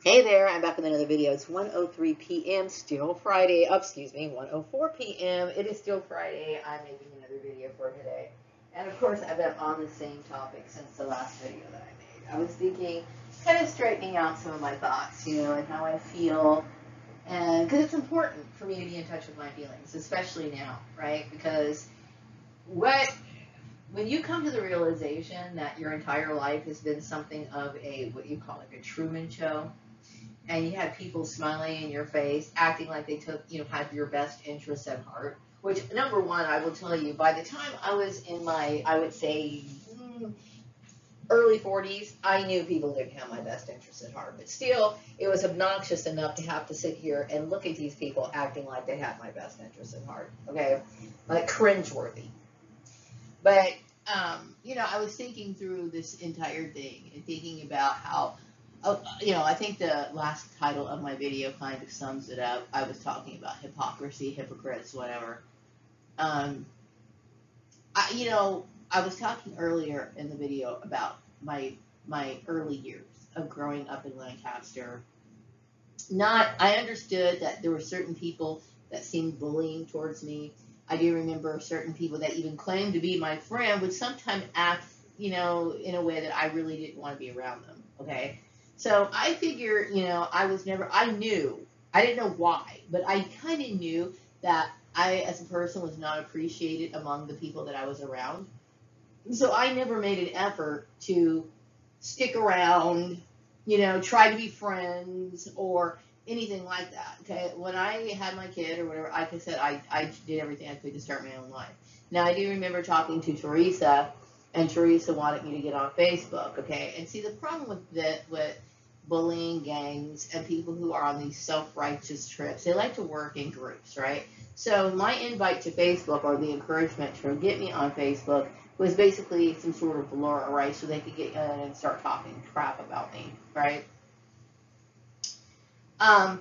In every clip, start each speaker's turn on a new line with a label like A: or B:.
A: Hey there, I'm back with another video. It's 1:03 p.m. still Friday. Oh, excuse me, 1:04 p.m. It is still Friday. I'm making another video for today. And of course, I've been on the same topic since the last video that I made. I was thinking, kind of straightening out some of my thoughts, and how I feel. And because it's important for me to be in touch with my feelings, especially now, right? Because when you come to the realization that your entire life has been something of what you call like a Truman Show, and you had people smiling in your face, acting like they had your best interests at heart. Which, number one, I will tell you, by the time I was in my, I would say, early 40s, I knew people didn't have my best interests at heart. But still, it was obnoxious enough to have to sit here and look at these people acting like they had my best interests at heart. Okay? Like cringeworthy. But, I was thinking through this entire thing and thinking about how, I think the last title of my video kind of sums it up. I was talking about hypocrisy, hypocrites, whatever. I was talking earlier in the video about my early years of growing up in Lancaster. I understood that there were certain people that seemed bullying towards me. I do remember certain people that even claimed to be my friend would sometimes act, in a way that I really didn't want to be around them. Okay. So I figure, I didn't know why, but I kind of knew that I, as a person, was not appreciated among the people that I was around. So I never made an effort to stick around, try to be friends or anything like that. Okay. When I had my kid or whatever, like I said, I did everything I could to start my own life. Now, I do remember talking to Teresa, and Teresa wanted me to get on Facebook. Okay. And see, the problem with bullying gangs and people who are on these self-righteous trips, they like to work in groups, right? So my invite to Facebook, or the encouragement to get me on Facebook, was basically some sort of lure, right? So they could get in and start talking crap about me, right? I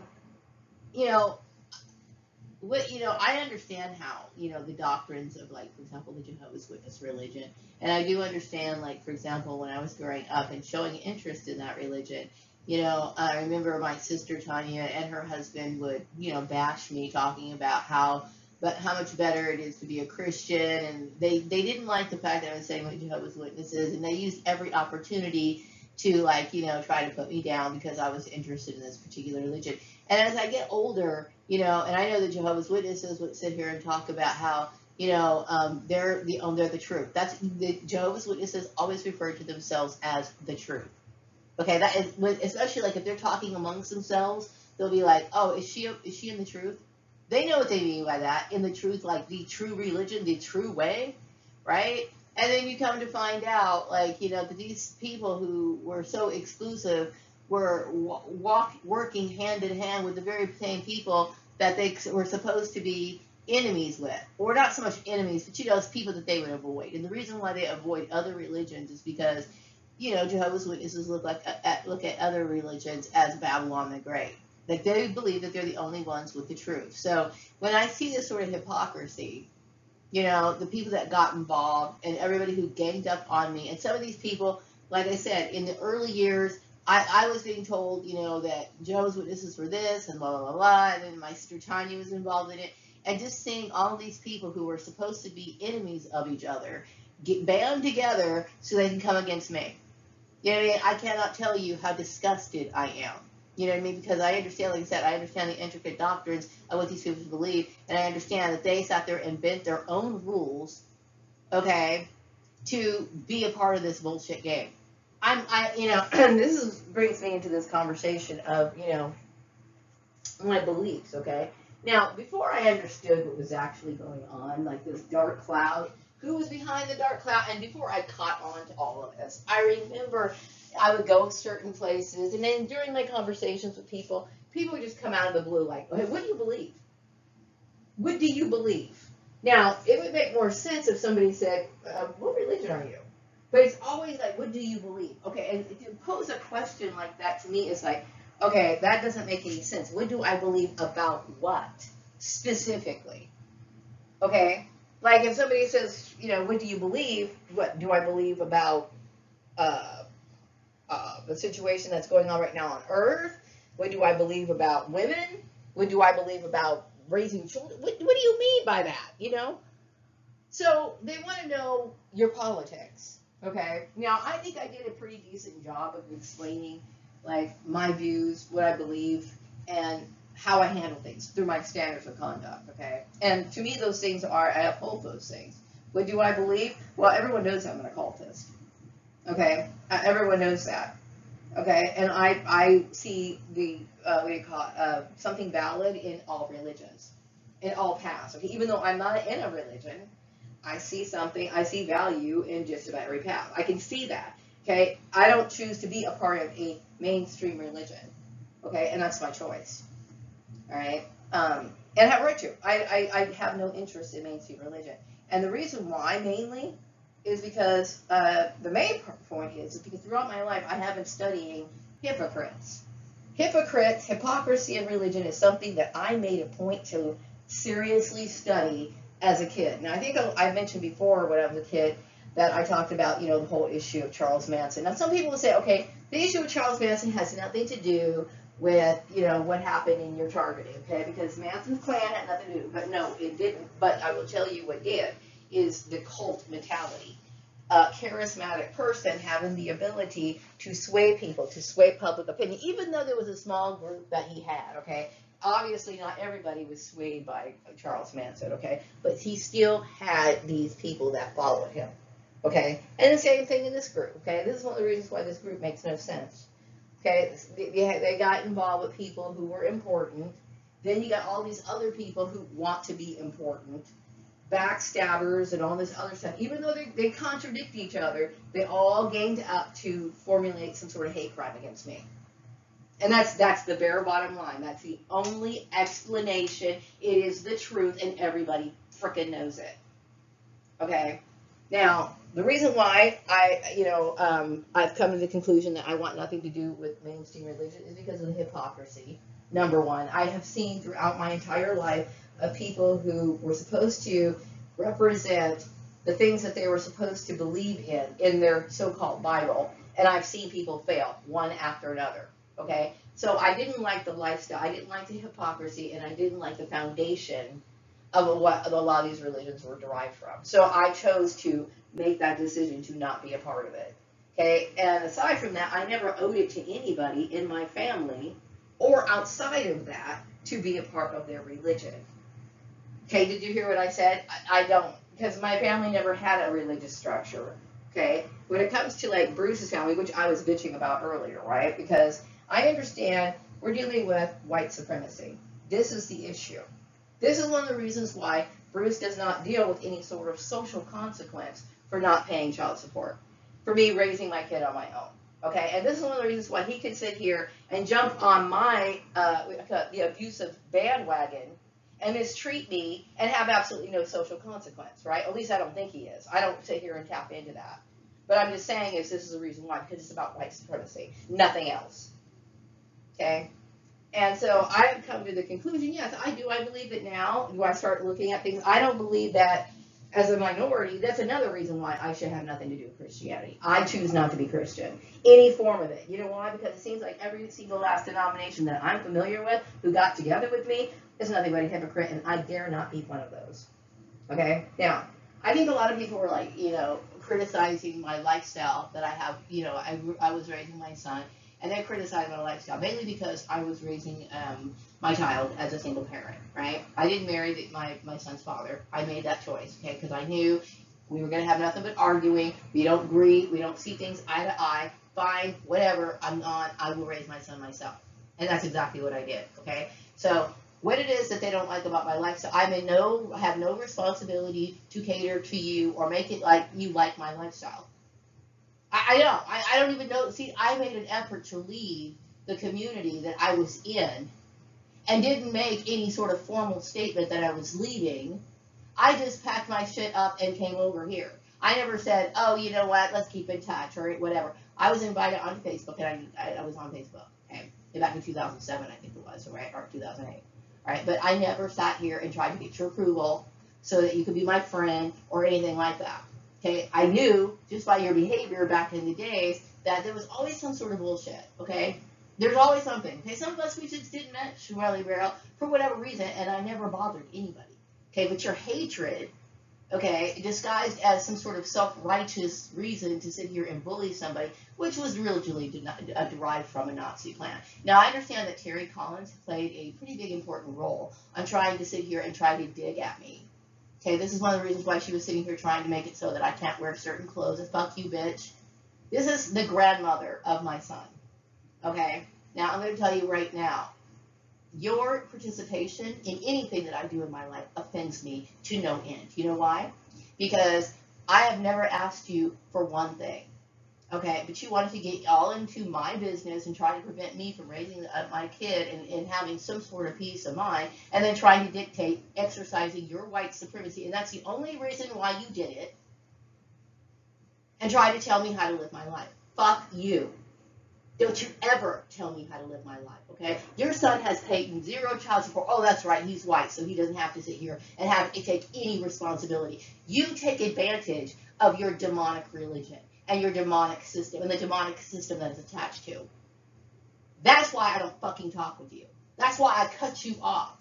A: understand how, the doctrines of, like, for example, the Jehovah's Witness religion. And I do understand, like, for example, when I was growing up and showing interest in that religion, I remember my sister Tanya and her husband would, bash me, talking about how much better it is to be a Christian. And they didn't like the fact that I was saying what Jehovah's Witnesses, and they used every opportunity to, like, try to put me down because I was interested in this particular religion. And as I get older, and I know the Jehovah's Witnesses would sit here and talk about how, they're the truth. That's the Jehovah's Witnesses always refer to themselves as the truth. Okay, that is, especially like if they're talking amongst themselves, they'll be like, "Oh, is she in the truth?" They know what they mean by that. In the truth, like the true religion, the true way, right? And then you come to find out, like, that these people who were so exclusive were working hand in hand with the very same people that they were supposed to be enemies with. Or not so much enemies, but, it's people that they would avoid. And the reason why they avoid other religions is because, Jehovah's Witnesses look at other religions as Babylon the Great. Like, they believe that they're the only ones with the truth. So when I see this sort of hypocrisy, the people that got involved and everybody who ganged up on me, and some of these people, like I said, in the early years, I was being told, that Jehovah's Witnesses were this and blah, blah, blah, and then my sister Tanya was involved in it. And just seeing all of these people who were supposed to be enemies of each other get band together so they can come against me. I cannot tell you how disgusted I am. You know what I mean? Because I understand, like I said, I understand the intricate doctrines of what these people believe, and I understand that they sat there and bent their own rules, okay, to be a part of this bullshit game. This brings me into this conversation of, my beliefs, okay? Now, before I understood what was actually going on, like this dark cloud, who was behind the dark cloud, and before I caught on to all of this, I remember I would go certain places, and then during my conversations with people would just come out of the blue like, okay, what do you believe? What do you believe? Now, it would make more sense if somebody said, what religion are you? But it's always like, what do you believe? Okay, and if you pose a question like that to me, it's like, okay, that doesn't make any sense. What do I believe about what specifically? Okay? Like if somebody says, what do you believe? What do I believe about the situation that's going on right now on Earth? What do I believe about women? What do I believe about raising children? What do you mean by that? You know? So they want to know your politics. Okay. Now I think I did a pretty decent job of explaining like my views, what I believe, and how I handle things through my standards of conduct. Okay. And to me, those things are I uphold those things. What do I believe? Well, everyone knows I'm an occultist. Okay. Everyone knows that. Okay. And I see the what do you call it? Something valid in all religions, in all paths. Okay. Even though I'm not in a religion, I see something, I see value in just about every path. I can see that. Okay, I don't choose to be a part of a mainstream religion. Okay, and that's my choice. All right, and I have right to. I have no interest in mainstream religion, and the reason why mainly is because the main point is because throughout my life I have been studying hypocrites. Hypocrites, hypocrisy in religion is something that I made a point to seriously study as a kid. Now, I think I mentioned before when I was a kid that I talked about, you know, the whole issue of Charles Manson. Now, some people will say, okay, the issue of Charles Manson has nothing to do with, you know, what happened in your targeting, okay, because Manson's Klan had nothing to do. But no, it didn't. But I will tell you what did is the cult mentality. A charismatic person having the ability to sway people, to sway public opinion, even though there was a small group that he had, okay? Obviously, not everybody was swayed by Charles Manson, okay? But he still had these people that followed him, okay? And the same thing in this group, okay? This is one of the reasons why this group makes no sense, okay? They got involved with people who were important. Then you got all these other people who want to be important, backstabbers and all this other stuff. Even though they contradict each other, they all ganged up to formulate some sort of hate crime against me. And that's the bare bottom line. That's the only explanation. It is the truth, and everybody frickin' knows it. Okay? Now, the reason why I've come to the conclusion that I want nothing to do with mainstream religion is because of the hypocrisy. Number one, I have seen throughout my entire life of people who were supposed to represent the things that they were supposed to believe in their so-called Bible, and I've seen people fail one after another. Okay, so I didn't like the lifestyle, I didn't like the hypocrisy, and I didn't like the foundation of what a lot of these religions were derived from. So I chose to make that decision to not be a part of it. Okay, and aside from that, I never owed it to anybody in my family or outside of that to be a part of their religion. Okay, did you hear what I said? I don't, because my family never had a religious structure. Okay, when it comes to like Bruce's family, which I was bitching about earlier, right? Because I understand we're dealing with white supremacy. This is the issue. This is one of the reasons why Bruce does not deal with any sort of social consequence for not paying child support, for me raising my kid on my own. Okay, and this is one of the reasons why he can sit here and jump on my the abusive bandwagon and mistreat me and have absolutely no social consequence, right? At least I don't think he is. I don't sit here and tap into that. But I'm just saying is this is the reason why, because it's about white supremacy, nothing else. Okay? And so I've come to the conclusion, yes, I do. I believe it now. Do I start looking at things? I don't believe that as a minority. That's another reason why I should have nothing to do with Christianity. I choose not to be Christian. Any form of it. You know why? Because it seems like every single last denomination that I'm familiar with who got together with me is nothing but a hypocrite, and I dare not be one of those. Okay? Now, I think a lot of people were like, criticizing my lifestyle that I have. I was raising my son, and they criticized my lifestyle, mainly because I was raising my child as a single parent, right? I didn't marry my son's father. I made that choice, okay, because I knew we were going to have nothing but arguing. We don't agree. We don't see things eye to eye. Fine, whatever, I will raise my son myself. And that's exactly what I did, okay? So what it is that they don't like about my lifestyle, I have no responsibility to cater to you or make it like you like my lifestyle. I don't. I don't even know. See, I made an effort to leave the community that I was in and didn't make any sort of formal statement that I was leaving. I just packed my shit up and came over here. I never said, oh, you know what, let's keep in touch or whatever. I was invited on Facebook, and I was on Facebook, okay, back in 2007, I think it was, right, or 2008. Right? But I never sat here and tried to get your approval so that you could be my friend or anything like that. Okay, I knew just by your behavior back in the days that there was always some sort of bullshit. Okay, There's always something. Okay, some of us we just didn't match really well for whatever reason, and I never bothered anybody. Okay, but your hatred, okay, disguised as some sort of self-righteous reason to sit here and bully somebody, which was originally derived from a Nazi plan. Now, I understand that Terry Collins played a pretty big important role on trying to sit here and try to dig at me. Okay, this is one of the reasons why she was sitting here trying to make it so that I can't wear certain clothes. And fuck you, bitch. This is the grandmother of my son. Okay, now I'm going to tell you right now, your participation in anything that I do in my life offends me to no end. You know why? Because I have never asked you for one thing. Okay, but you wanted to get all into my business and try to prevent me from raising my kid and having some sort of peace of mind, and then trying to dictate exercising your white supremacy. And that's the only reason why you did it. And try to tell me how to live my life. Fuck you. Don't you ever tell me how to live my life, okay? Your son has paid 0 child support. Oh, that's right, he's white, so he doesn't have to sit here and have to take any responsibility. You take advantage of your demonic religion and your demonic system and the demonic system that is attached to. That's why I don't fucking talk with you. That's why I cut you off.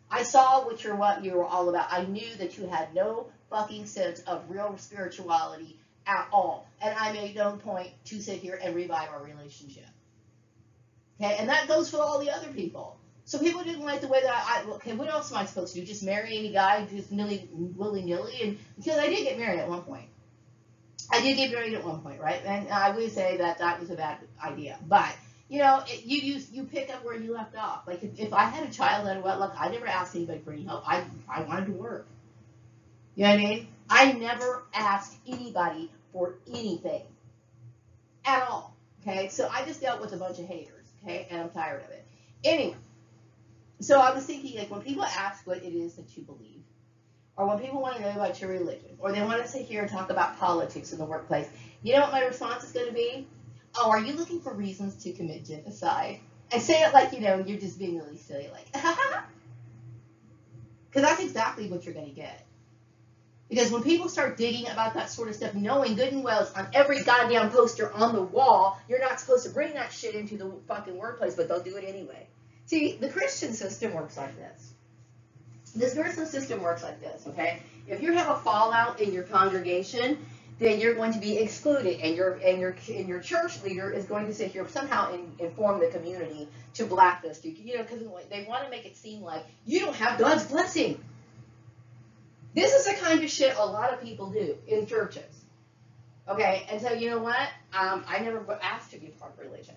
A: I saw what you were all about. I knew that you had no fucking sense of real spirituality at all. And I made no point to sit here and revive our relationship. Okay, and that goes for all the other people. So people didn't like the way that okay, what else am I supposed to do? Just marry any guy just willy-nilly? And because I did get married at one point. I did get married at one point, right? And I would say that that was a bad idea. But, you know, you pick up where you left off. Like, if I had a child out of wedlock, I never asked anybody for any help. I wanted to work. You know what I mean? I never asked anybody for anything at all, okay? So I just dealt with a bunch of haters, okay? And I'm tired of it. Anyway, so I was thinking, like, when people ask what it is that you believe, or when people want to know about your religion, or they want to sit here and talk about politics in the workplace, you know what my response is going to be? Oh, are you looking for reasons to commit genocide? And say it like, you know, you're just being really silly, like, because that's exactly what you're going to get. Because when people start digging about that sort of stuff, knowing good and well it's on every goddamn poster on the wall, you're not supposed to bring that shit into the fucking workplace, but they'll do it anyway. See, the Christian system works like this. The spiritual system works like this, okay? If you have a fallout in your congregation, then you're going to be excluded, and your church leader is going to sit here somehow inform the community to blacklist you. You know, because they want to make it seem like you don't have God's blessing. This is the kind of shit a lot of people do in churches. Okay, and so you know what? I never asked to be part of religion.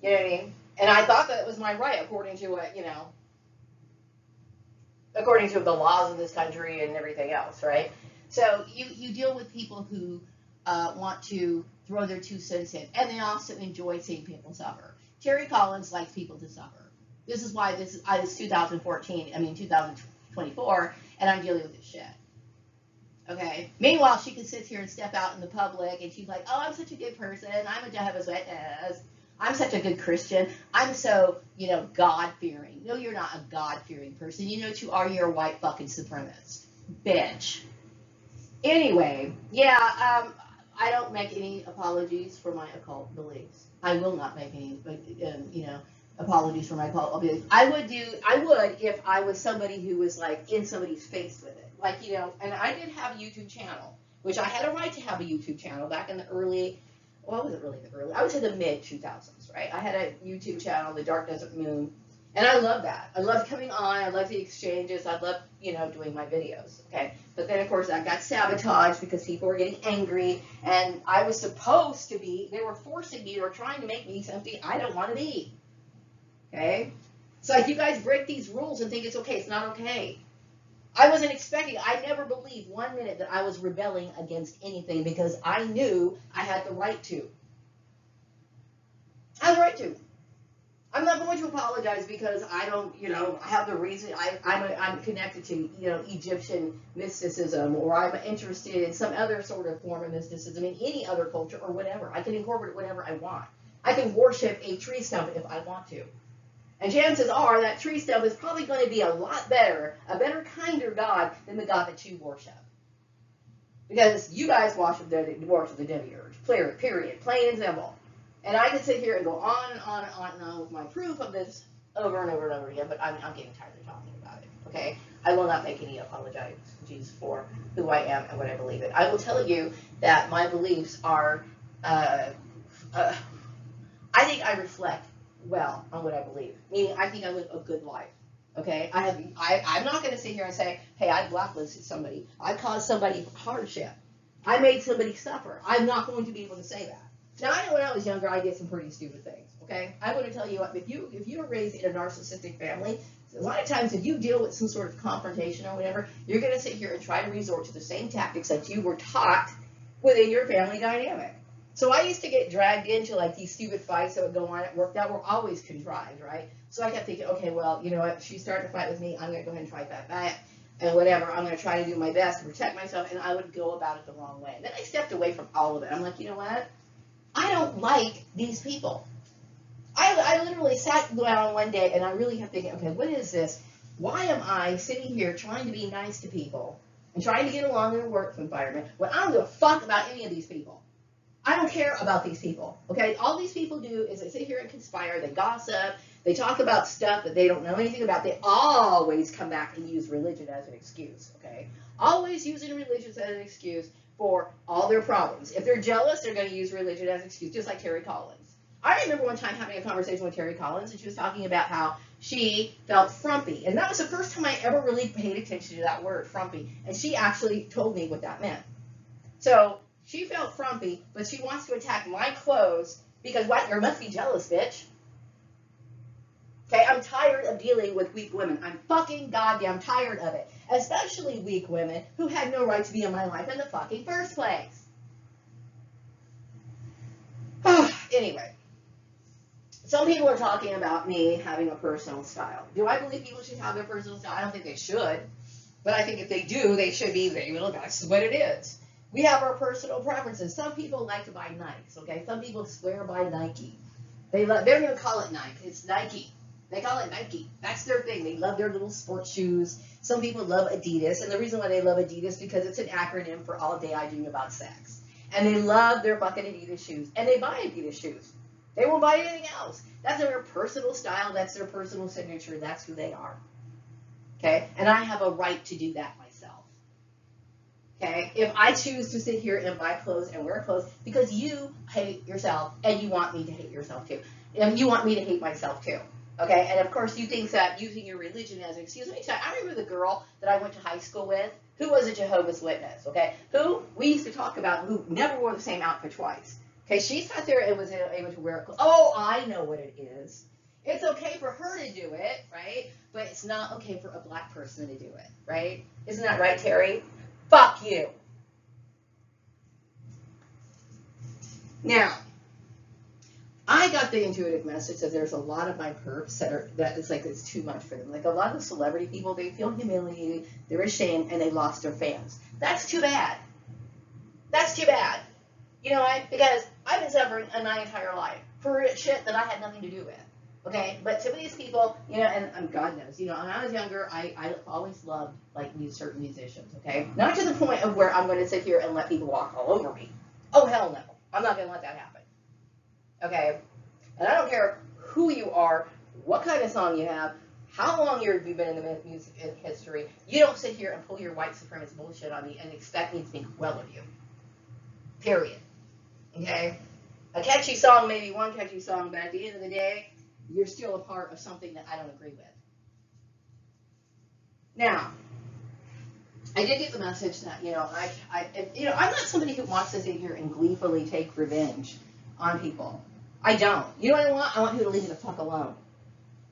A: You know what I mean? And I thought that it was my right according to what, you know, according to the laws of this country and everything else, right? So you deal with people who want to throw their 2 cents in, and they also enjoy seeing people suffer. Terry Collins likes people to suffer. This is why it's 2024, and I'm dealing with this shit. Okay? Meanwhile, she can sit here and step out in the public, and she's like, oh, I'm such a good person. I'm a Jehovah's Witness. I'm such a good Christian. I'm so, you know, God-fearing. No, you're not a God-fearing person. You know what you are? You're a white fucking supremacist. Bitch. Anyway, yeah, I don't make any apologies for my occult beliefs. I will not make any, you know, apologies for my occult beliefs. I would if I was somebody who was, like, in somebody's face with it. Like, you know, and I did have a YouTube channel, which I had a right to have a YouTube channel back in the early, well, it wasn't really the early, I would say the mid-2000s, right? I had a YouTube channel, The Dark Desert Moon, and I love that. I love coming on, I love the exchanges, I love, you know, doing my videos, okay? But then, of course, I got sabotaged because people were getting angry, and I was supposed to be, they were forcing me or trying to make me something I don't want to be, okay? So if you guys break these rules and think it's okay, it's not okay. I wasn't expecting, I never believed 1 minute that I was rebelling against anything because I knew I had the right to. I had the right to. I'm not going to apologize because I don't, you know, have the reason, I'm connected to, you know, Egyptian mysticism, or I'm interested in some other sort of form of mysticism in any other culture or whatever. I can incorporate whatever I want. I can worship a tree stump if I want to. And chances are that tree stump is probably going to be a lot better, a better, kinder God than the God that you worship. Because you guys worship the demiurge, period, plain and simple. And I can sit here and go on and on and on and on with my proof of this over and over and over again, but I'm getting tired of talking about it, okay? I will not make any apologies for who I am and what I believe in. I will tell you that my beliefs are, I think I reflect well on what I believe, meaning I think I live a good life, okay? I'm not going to sit here and say, hey, I blacklisted somebody. I caused somebody hardship. I made somebody suffer. I'm not going to be able to say that. Now, I know when I was younger, I did some pretty stupid things, okay? I'm going to tell you what, if you were raised in a narcissistic family, a lot of times if you deal with some sort of confrontation or whatever, you're going to sit here and try to resort to the same tactics that you were taught within your family dynamic. So I used to get dragged into like these stupid fights that would go on at work that were always contrived, right? So I kept thinking, okay, well, you know what, she's starting to fight with me, I'm going to go ahead and fight that back. And whatever, I'm going to try to do my best to protect myself, and I would go about it the wrong way. And then I stepped away from all of it. I'm like, you know what? I don't like these people. I literally sat down one day, and I really kept thinking, okay, what is this? Why am I sitting here trying to be nice to people and trying to get along in a work environment when I don't give a fuck about any of these people? I don't care about these people, okay? All these people do is they sit here and conspire, they gossip, they talk about stuff that they don't know anything about. They always come back and use religion as an excuse, okay? Always using religion as an excuse for all their problems. If they're jealous, they're going to use religion as an excuse, just like Terry Collins. I remember one time having a conversation with Terry Collins, and she was talking about how she felt frumpy. And that was the first time I ever really paid attention to that word, frumpy. And she actually told me what that meant. So she felt frumpy, but she wants to attack my clothes because what? You must be jealous, bitch. Okay, I'm tired of dealing with weak women. I'm fucking goddamn tired of it. Especially weak women who had no right to be in my life in the fucking first place. Anyway, some people are talking about me having a personal style. Do I believe people should have their personal style? I don't think they should. But I think if they do, they should be, that's what it is. We have our personal preferences. Some people like to buy Nikes, okay? Some people swear by Nike. They don't even call it Nike. It's Nike. They call it Nike. That's their thing. They love their little sports shoes. Some people love Adidas. And the reason why they love Adidas is because it's an acronym for All Day I Dream About Sex. And they love their fucking Adidas shoes. And they buy Adidas shoes. They won't buy anything else. That's their personal style. That's their personal signature. That's who they are. Okay? And I have a right to do that myself. Okay? If I choose to sit here and buy clothes and wear clothes because you hate yourself and you want me to hate yourself too. And you want me to hate myself too. Okay? And of course you think that using your religion as an excuse. Let me tell you, I remember the girl that I went to high school with who was a Jehovah's Witness. Okay? Who we used to talk about who never wore the same outfit twice. Okay? She sat there and was able to wear clothes. Oh, I know what it is. It's okay for her to do it, right? But it's not okay for a black person to do it, right? Isn't that right, Terry? Fuck you. Now, I got the intuitive message that there's a lot of my perps that it's too much for them. Like a lot of celebrity people, they feel humiliated, they're ashamed, and they lost their fans. That's too bad. That's too bad. You know why? Because I've been suffering my entire life for shit that I had nothing to do with. Okay, but some of these people, you know, and God knows, you know, when I was younger, I always loved, like, certain musicians, okay? Not to the point of where I'm going to sit here and let people walk all over me. Oh, hell no. I'm not going to let that happen. Okay? And I don't care who you are, what kind of song you have, how long you've been in the music history. You don't sit here and pull your white supremacist bullshit on me and expect me to think well of you. Period. Okay? A catchy song may be one catchy song, but at the end of the day, you're still a part of something that I don't agree with. Now, I did get the message that, you know, I'm not somebody who wants to sit here and gleefully take revenge on people. I don't. You know what I want? I want people to leave me the fuck alone.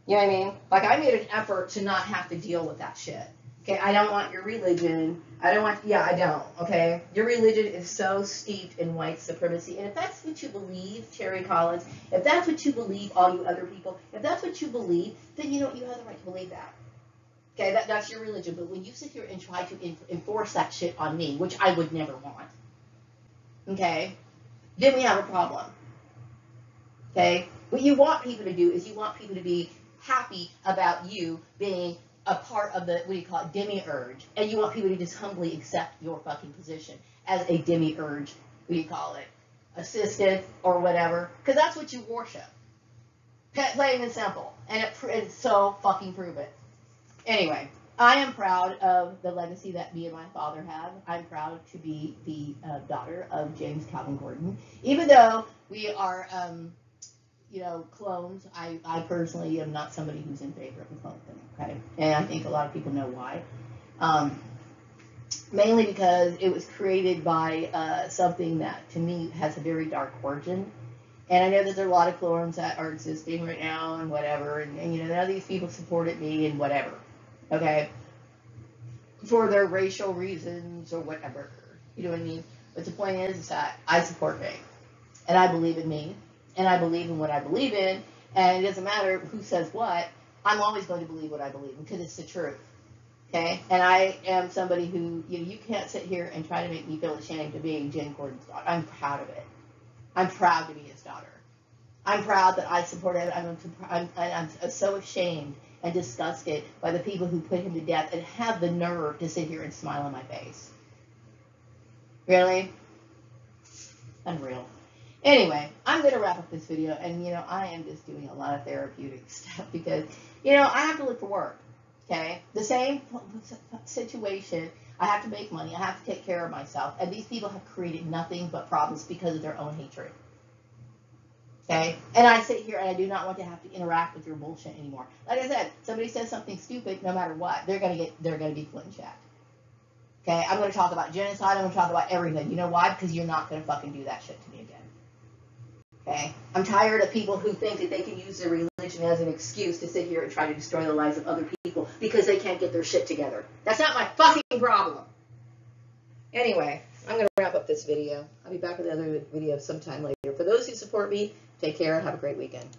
A: You know what I mean? Like, I made an effort to not have to deal with that shit. Okay, I don't want your religion. I don't, okay? Your religion is so steeped in white supremacy. And if that's what you believe, Terry Collins, if that's what you believe, all you other people, if that's what you believe, then you know you have the right to believe that. Okay, that's your religion. But when you sit here and try to enforce that shit on me, which I would never want, okay, then we have a problem. Okay? What you want people to do is you want people to be happy about you being a part of the, demiurge, and you want people to just humbly accept your fucking position as a demiurge, assistant, or whatever, because that's what you worship. Plain and simple. And it's so fucking proven. Anyway, I am proud of the legacy that me and my father have. I'm proud to be the daughter of James Calvin Gordon. Even though we are, clones, I personally am not somebody who's in favor of the clone thing, okay? And I think a lot of people know why. Mainly because it was created by something that, to me, has a very dark origin. And I know that there are a lot of clones that are existing right now and whatever. And none of these people supported me and whatever. Okay? For their racial reasons or whatever. You know what I mean? But the point is that I support me. And I believe in me. And I believe in what I believe in. And it doesn't matter who says what. I'm always going to believe what I believe in because it's the truth. Okay? And I am somebody who, you can't sit here and try to make me feel ashamed of being Jen Gordon's daughter. I'm proud of it. I'm proud to be his daughter. I'm proud that I support it. I'm so ashamed and disgusted by the people who put him to death and have the nerve to sit here and smile in my face. Really? Unreal. Anyway, I'm going to wrap up this video. And, I am just doing a lot of therapeutic stuff because, I have to look for work. Okay? The same situation. I have to make money. I have to take care of myself. And these people have created nothing but problems because of their own hatred. Okay? And I sit here and I do not want to have to interact with your bullshit anymore. Like I said, somebody says something stupid, no matter what, they're gonna be put in check. Okay? I'm gonna talk about genocide, I'm gonna talk about everything. You know why? Because you're not gonna fucking do that shit to me again. Okay? I'm tired of people who think that they can use their religion as an excuse to sit here and try to destroy the lives of other people because they can't get their shit together. That's not my fucking problem. Anyway, I'm going to wrap up this video. I'll be back with another video sometime later. For those who support me, take care and have a great weekend.